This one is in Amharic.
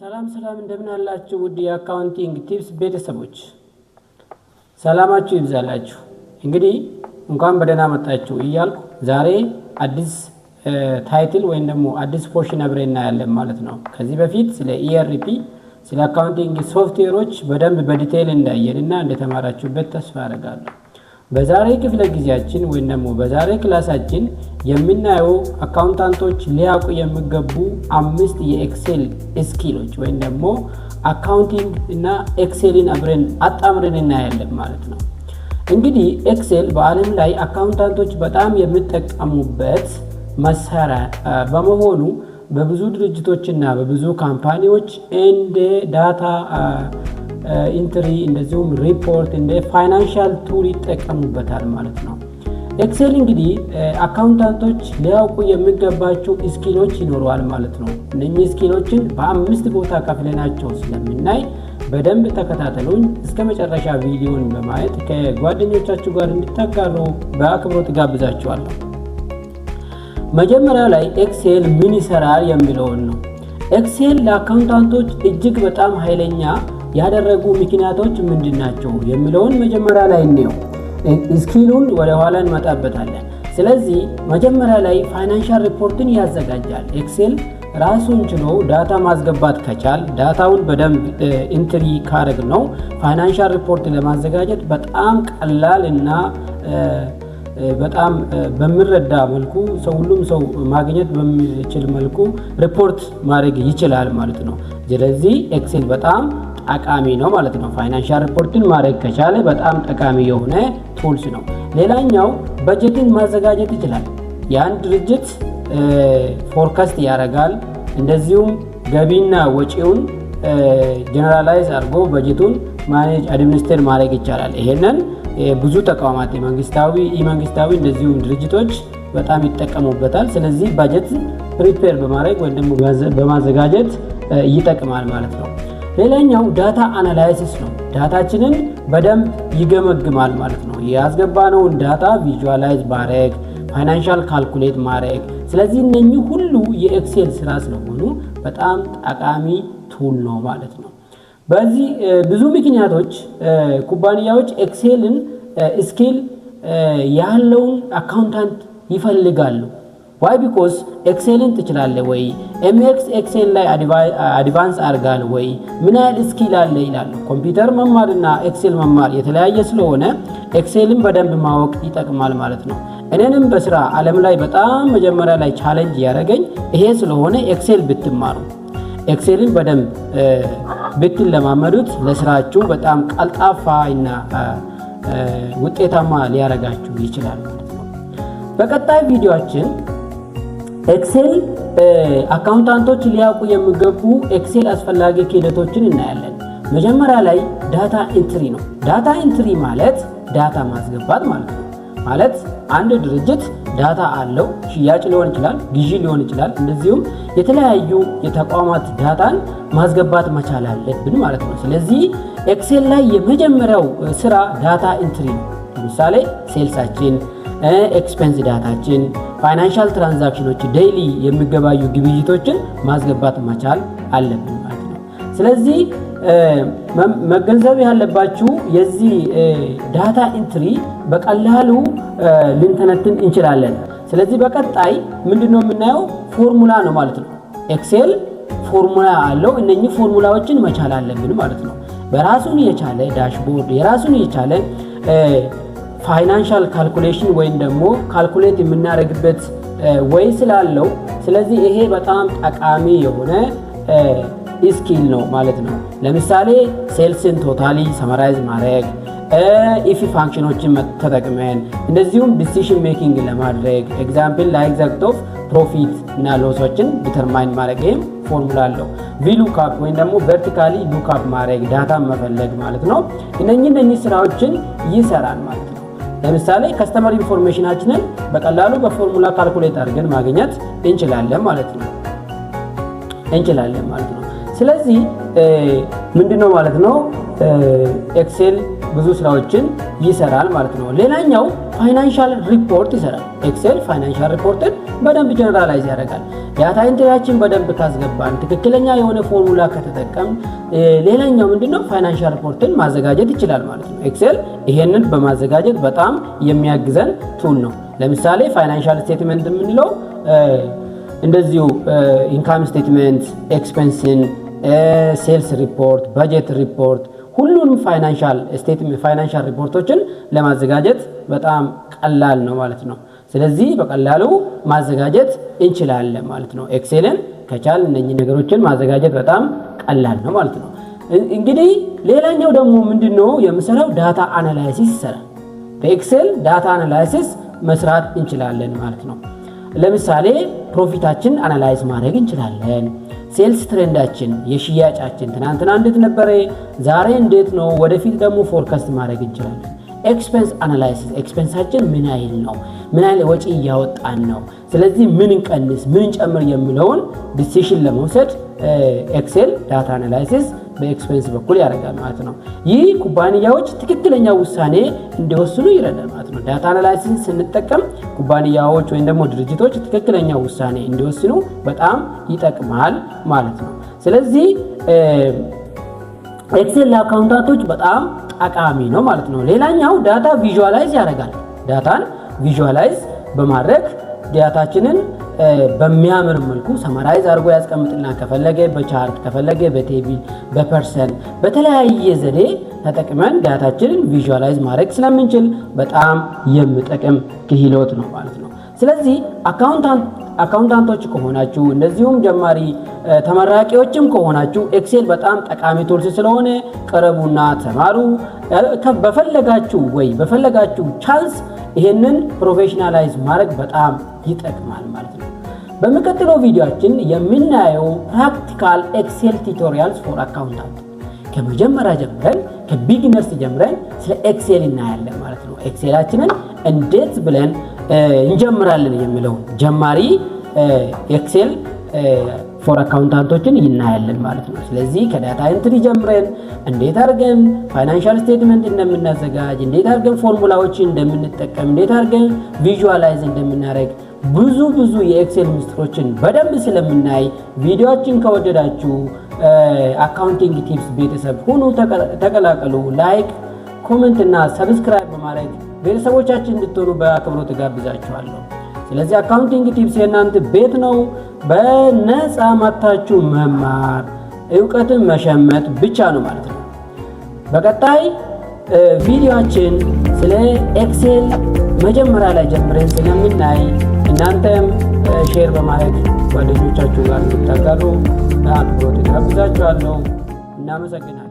ሰላም እንደምን አላችሁ ውድ የአካውንቲንግ ቲፕስ ቤተሰቦች ሰላማችሁ ይብዛላችሁ። እንግዲህ እንኳን በደህና መጣችሁ እያልኩ ዛሬ አዲስ ታይትል ወይም ደግሞ አዲስ ፖርሽን አብረን እናያለን ማለት ነው። ከዚህ በፊት ስለ ERP ስለ አካውንቲንግ ሶፍትዌሮች በደንብ በዲቴይል እንዳየንና እንደተማራችሁበት ተስፋ አደርጋለሁ። በዛሬ ክፍለ ጊዜያችን ወይም ደግሞ በዛሬ ክላሳችን የምናየው አካውንታንቶች ሊያውቁ የሚገቡ 5 የኤክሴል ስኪሎች ወይም ደግሞ አካውንቲንግ እና ኤክሴልን አብረን አጣምረን እናያለን ማለት ነው። እንግዲህ ኤክሴል በዓለም ላይ አካውንታንቶች በጣም የሚጠቀሙበት መሳሪያ በመሆኑ በብዙ ድርጅቶችና በብዙ ካምፓኒዎች እንደ ዳታ ኢንትሪ እንደዚሁም ሪፖርት እንደ ፋይናንሻል ቱል ይጠቀሙበታል ማለት ነው። ኤክሴል እንግዲህ አካውንታንቶች ሊያውቁ የሚገባቸው ስኪሎች ይኖረዋል ማለት ነው። እነኚህ ስኪሎችን በ5 ቦታ ከፍለናቸው ስለምናይ በደንብ ተከታተሉኝ። እስከ መጨረሻ ቪዲዮን በማየት ከጓደኞቻችሁ ጋር እንድታጋሩ በአክብሮት ጋብዛችኋለሁ። መጀመሪያ ላይ ኤክሴል ምን ይሰራል የሚለውን ነው። ኤክሴል ለአካውንታንቶች እጅግ በጣም ኃይለኛ ያደረጉ ምክንያቶች ምንድናቸው የሚለውን መጀመሪያ ላይ እንየው። ስኪሉን ወደ ኋላ እንመጣበታለን። ስለዚህ መጀመሪያ ላይ ፋይናንሻል ሪፖርትን ያዘጋጃል። ኤክሴል ራሱን ችሎ ዳታ ማስገባት ከቻል ዳታውን በደንብ ኢንትሪ ካረግ ነው ፋይናንሻል ሪፖርት ለማዘጋጀት በጣም ቀላል እና በጣም በሚረዳ መልኩ ሁሉም ሰው ማግኘት በሚችል መልኩ ሪፖርት ማድረግ ይችላል ማለት ነው። ስለዚህ ኤክሴል በጣም ጠቃሚ ነው ማለት ነው። ፋይናንሻል ሪፖርትን ማድረግ ከቻለ በጣም ጠቃሚ የሆነ ቱልስ ነው። ሌላኛው በጀትን ማዘጋጀት ይችላል። ያን ድርጅት ፎርካስት ያደርጋል። እንደዚሁም ገቢና ወጪውን ጀነራላይዝ አድርጎ በጀቱን ማኔጅ አድሚኒስትሬት ማድረግ ይቻላል። ይሄንን ብዙ ተቋማት የመንግስታዊ እንደዚሁም ድርጅቶች በጣም ይጠቀሙበታል። ስለዚህ በጀት ፕሪፔር በማድረግ ወይም ደግሞ በማዘጋጀት ይጠቅማል ማለት ነው። ሌላኛው ዳታ አናላይሲስ ነው። ዳታችንን በደንብ ይገመግማል ማለት ነው። ያስገባነውን ዳታ ቪዥዋላይዝ ማድረግ፣ ፋይናንሻል ካልኩሌት ማድረግ። ስለዚህ እነኚህ ሁሉ የኤክሴል ስራ ስለሆኑ በጣም ጠቃሚ ቱል ነው ማለት ነው። በዚህ ብዙ ምክንያቶች ኩባንያዎች ኤክሴልን ስኪል ያለውን አካውንታንት ይፈልጋሉ። ዋይ ቢኮዝ ኤክሴልን ትችላለህ ወይ፣ ኤምኤክስ ኤክሴል ላይ አድቫንስ አድርጋል ወይ፣ ምን ያህል ስኪል አለ ይላሉ። ኮምፒውተር መማርና ኤክሴል መማር የተለያየ ስለሆነ ኤክሴልን በደንብ ማወቅ ይጠቅማል ማለት ነው። እኔንም በስራ ዓለም ላይ በጣም መጀመሪያ ላይ ቻሌንጅ ያደረገኝ ይሄ ስለሆነ ኤክሴል ብትማሩ ኤክሴልን በደንብ ብትለማመዱት ለስራችሁ በጣም ቀልጣፋ እና ውጤታማ ሊያረጋችሁ ይችላል ማለት ነው። በቀጣይ ቪዲዮአችን ኤክሴል አካውንታንቶች ሊያውቁ የሚገቡ ኤክሴል አስፈላጊ ክህሎቶችን እናያለን። መጀመሪያ ላይ ዳታ ኢንትሪ ነው። ዳታ ኢንትሪ ማለት ዳታ ማስገባት ማለት ነው። ማለት አንድ ድርጅት ዳታ አለው። ሽያጭ ሊሆን ይችላል፣ ግዢ ሊሆን ይችላል። እንደዚሁም የተለያዩ የተቋማት ዳታን ማስገባት መቻል አለብን ማለት ነው። ስለዚህ ኤክሴል ላይ የመጀመሪያው ስራ ዳታ ኢንትሪ ነው። ለምሳሌ ሴልሳችን፣ ኤክስፔንስ ዳታችን፣ ፋይናንሻል ትራንዛክሽኖች፣ ዴይሊ የሚገባዩ ግብይቶችን ማስገባት መቻል አለብን ማለት ነው። ስለዚህ መገንዘብ ያለባችሁ የዚህ ዳታ ኢንትሪ በቀላሉ ልንተነትን እንችላለን። ስለዚህ በቀጣይ ምንድነው የምናየው? ፎርሙላ ነው ማለት ነው። ኤክሴል ፎርሙላ አለው። እነኚህ ፎርሙላዎችን መቻል አለብን ማለት ነው። በራሱን የቻለ ዳሽቦርድ፣ የራሱን የቻለ ፋይናንሻል ካልኩሌሽን ወይም ደግሞ ካልኩሌት የምናደርግበት ወይ ስላለው ስለዚህ ይሄ በጣም ጠቃሚ የሆነ ስኪል ነው ማለት ነው። ለምሳሌ ሴልስን ቶታሊ ሰመራይዝ ማድረግ፣ ኢፍ ፋንክሽኖችን ተጠቅመን እንደዚሁም ዲሲዥን ሜኪንግ ለማድረግ ኤግዛምፕል ላይክ ዘት ኦፍ ፕሮፊት እና ሎሶችን ዲተርማይን ማድረግ ይሄም ፎርሙላ አለው። ቪሉካፕ ወይም ደግሞ ቨርቲካሊ ሉካፕ ማድረግ ዳታ መፈለግ ማለት ነው። እነኚህ ስራዎችን ይሰራል ማለት ነው። ለምሳሌ ከስተመር ኢንፎርሜሽናችንን በቀላሉ በፎርሙላ ካልኩሌት አድርገን ማግኘት እንችላለን ማለት ነው። ስለዚህ ምንድነው ማለት ነው ኤክሴል ብዙ ስራዎችን ይሰራል ማለት ነው። ሌላኛው ፋይናንሻል ሪፖርት ይሰራል። ኤክሴል ፋይናንሻል ሪፖርትን በደንብ ጀነራላይዝ ያደርጋል። ዳታ ኢንትሪያችን በደንብ ካስገባን ትክክለኛ የሆነ ፎርሙላ ከተጠቀም ሌላኛው ምንድነው ፋይናንሻል ሪፖርትን ማዘጋጀት ይችላል ማለት ነው። ኤክሴል ይሄንን በማዘጋጀት በጣም የሚያግዘን ቱል ነው። ለምሳሌ ፋይናንሻል ስቴትመንት የምንለው እንደዚሁ ኢንካም ስቴትመንት፣ ኤክስፔንስን፣ ሴልስ ሪፖርት፣ በጀት ሪፖርት ሁሉንም ፋይናንሻል ሪፖርቶችን ለማዘጋጀት በጣም ቀላል ነው ማለት ነው። ስለዚህ በቀላሉ ማዘጋጀት እንችላለን ማለት ነው። ኤክሴልን ከቻል እነኚህ ነገሮችን ማዘጋጀት በጣም ቀላል ነው ማለት ነው። እንግዲህ ሌላኛው ደግሞ ምንድነው የምሰራው ዳታ አናላይሲስ ይሰራል። በኤክሴል ዳታ አናላይሲስ መስራት እንችላለን ማለት ነው። ለምሳሌ ፕሮፊታችን አናላይዝ ማድረግ እንችላለን። ሴልስ ትሬንዳችን የሽያጫችን ትናንትና እንዴት ነበረ፣ ዛሬ እንዴት ነው፣ ወደፊት ደግሞ ፎርካስት ማድረግ እንችላለን። ኤክስፔንስ አናላይሲስ ኤክስፔንሳችን ምን ያህል ነው፣ ምን ያህል ወጪ እያወጣን ነው፣ ስለዚህ ምን እንቀንስ ምን እንጨምር የሚለውን ዲሲሽን ለመውሰድ ኤክሴል ዳታ አናላይሲስ በኤክስፔንስ በኩል ያደርጋል ማለት ነው። ይህ ኩባንያዎች ትክክለኛ ውሳኔ እንዲወስኑ ይረዳል ማለት ነው። ዳታ አናላይሲስ ስንጠቀም ኩባንያዎች ወይም ደግሞ ድርጅቶች ትክክለኛ ውሳኔ እንዲወስኑ በጣም ይጠቅማል ማለት ነው። ስለዚህ ኤክሴል ለአካውንታንቶች በጣም ጠቃሚ ነው ማለት ነው። ሌላኛው ዳታ ቪዥዋላይዝ ያደርጋል። ዳታን ቪዥዋላይዝ በማድረግ ዳታችንን በሚያምር መልኩ ሰማራይዝ አድርጎ ያስቀምጥልና ከፈለገ በቻርት ከፈለገ በቴብል በፐርሰንት በተለያየ ዘዴ ተጠቅመን ዳታችንን ቪዥዋላይዝ ማድረግ ስለምንችል በጣም የሚጠቅም ክህሎት ነው ማለት ነው። ስለዚህ አካውንታንቶች ከሆናችሁ እንደዚሁም ጀማሪ ተመራቂዎችም ከሆናችሁ ኤክሴል በጣም ጠቃሚ ቱልስ ስለሆነ ቀረቡና ተማሩ። በፈለጋችሁ ቻንስ ይሄንን ፕሮፌሽናላይዝ ማድረግ በጣም ይጠቅማል ማለት ነው። በሚቀጥለው ቪዲዮአችን የምናየው ፕራክቲካል ኤክሴል ቱቶሪያልስ ፎር አካውንታንት ከመጀመሪያ ጀምረን ከቢግነርስ ጀምረን ስለ ኤክሴል እናያለን ማለት ነው። ኤክሴላችንን እንዴት ብለን እንጀምራለን የሚለው ጀማሪ ኤክሴል ፎር አካውንታንቶችን እናያለን ማለት ነው። ስለዚህ ከዳታ ኤንትሪ ጀምረን እንዴት አድርገን ፋይናንሻል ስቴትመንት እንደምናዘጋጅ፣ እንዴት አድርገን ፎርሙላዎችን እንደምንጠቀም፣ እንዴት አድርገን ቪዥዋላይዝ እንደምናደርግ ብዙ የኤክሴል ምስጢሮችን በደንብ ስለምናይ ቪዲዮዎችን ከወደዳችሁ አካውንቲንግ ቲፕስ ቤተሰብ ሁኑ፣ ተቀላቀሉ። ላይክ፣ ኮሜንት እና ሰብስክራይብ በማድረግ ቤተሰቦቻችን እንድትሆኑ በአክብሮት ጋብዛችኋለሁ። ስለዚህ አካውንቲንግ ቲፕስ የእናንተ ቤት ነው። በነፃ መታችሁ መማር እውቀትን መሸመት ብቻ ነው ማለት ነው። በቀጣይ ቪዲዮአችን ስለ ኤክሴል መጀመሪያ ላይ ጀምረን ስለምናይ እናንተም ሼር በማድረግ ጓደኞቻችሁ ጋር እንድታጋሩ በአክብሮት ጋብዛችኋለሁ። እናመሰግናለን።